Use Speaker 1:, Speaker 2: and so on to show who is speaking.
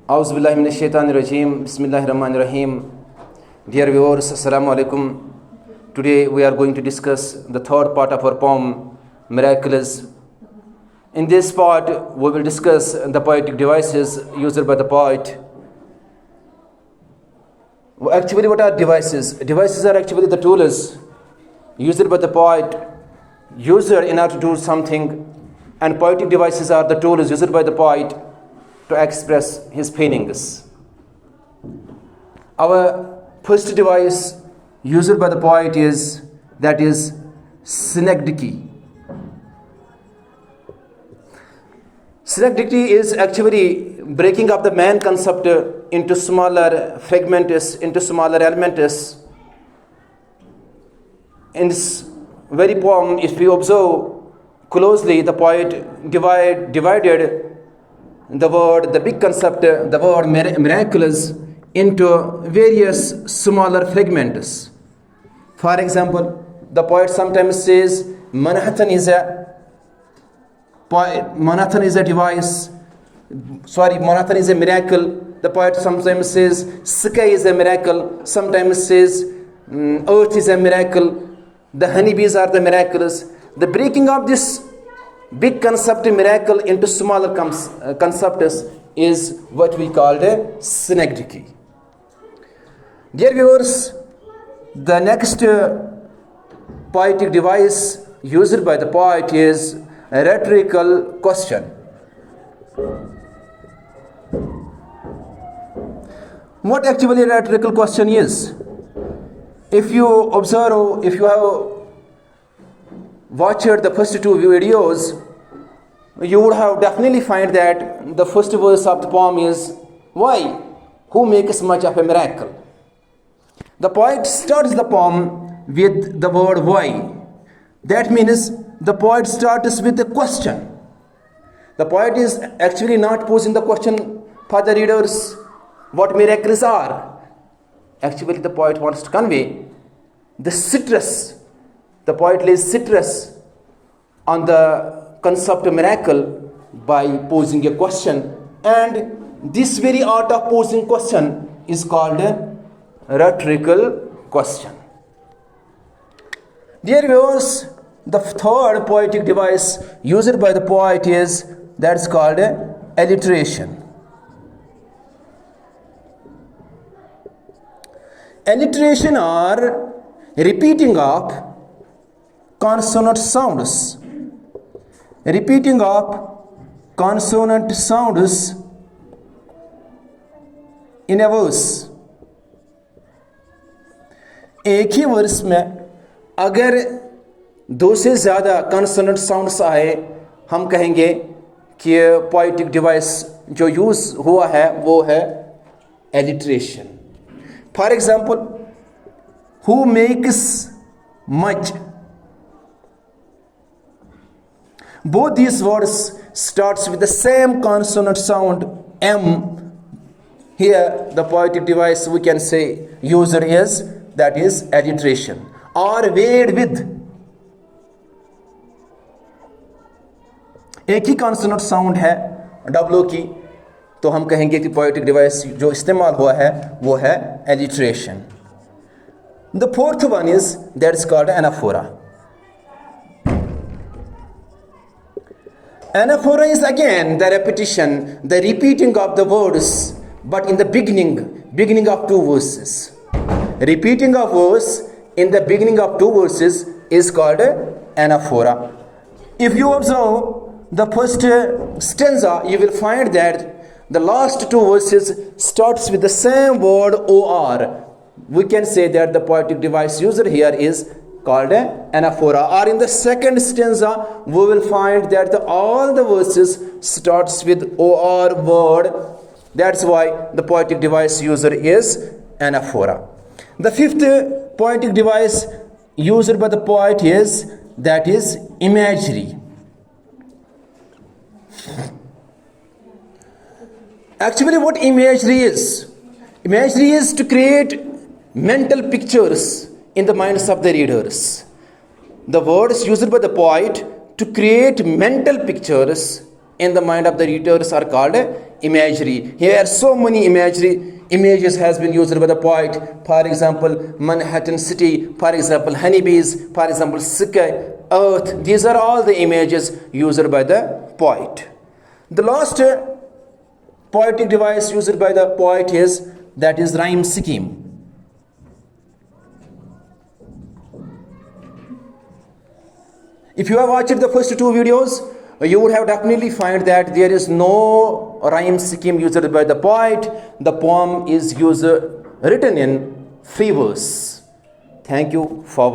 Speaker 1: Auzubillahi minash shaitanir rajim. Bismillahirrahmanirrahim. Dear viewers, Assalamu alaikum. Today we are going to discuss the third part of our poem, Miraculous. In this part, we will discuss the poetic devices used by the poet. Actually, what are devices? Devices are actually the tools used by the poet, user in order to do something, and poetic devices are the tools used by the poet to express his feelings. Our first device used by the poet is synecdoche. Synecdoche is actually breaking up the man concept into smaller fragments, into smaller elements. In this very poem, if we observe closely, the poet divided the big concept, the word miraculous, into various smaller fragments. For example, the poet sometimes says Manhattan is a device. Manhattan is a miracle. The poet sometimes says sky is a miracle. Sometimes says earth is a miracle. The honeybees are the miracles. The breaking of this big concept miracle into smaller concepts is what we call a synecdoche. Dear viewers, the next poetic device used by the poet is a rhetorical question. What actually a rhetorical question is? If you observe, if you have watched the first two videos, you would have definitely find that the first verse of the poem is why? Who makes much of a miracle? The poet starts the poem with the word why. That means the poet starts with a question. The poet is actually not posing the question for the readers what miracles are. Actually, the poet wants to convey the citrus. The poet lays citrus on the concept of miracle by posing a question, and this very art of posing question is called a rhetorical question. Dear viewers, the third poetic device used by the poet is that's called alliteration. Alliteration are repeating of consonant sounds. Repeating of consonant sounds in a verse. एक ही verse में अगर दो से ज़्यादा consonant sounds आए, हम कहेंगे कि poetic device जो यूज़ हुआ है वो है alliteration. For example, who makes much? Both these words starts with the same consonant sound M. Here the poetic device we can say user is that is alliteration or weighed with. एक ही consonant sound है W की, तो हम कहेंगे कि poetic device जो इस्तेमाल हुआ है वो है alliteration. The fourth one is that's called anaphora. Anaphora is again the repetition, the repeating of the words, but in the beginning of two verses. Repeating of verse in the beginning of two verses is called anaphora. If you observe the first stanza, you will find that the last two verses starts with the same word or. We can say that the poetic device used here is called anaphora. Or in the second stanza, we will find that all the verses starts with or word. That's why the poetic device user is anaphora. The fifth poetic device used by the poet is imagery. Actually, what imagery is? Imagery is to create mental pictures in the minds of the readers. The words used by the poet to create mental pictures in the mind of the readers are called imagery. Here are so many images has been used by the poet. For example, Manhattan City, for example, honeybees, for example, sky, earth. These are all the images used by the poet. The last poetic device used by the poet is rhyme scheme. If you have watched the first two videos, you would have definitely find that there is no rhyme scheme used by the poet. The poem is written in free verse. Thank you for watching.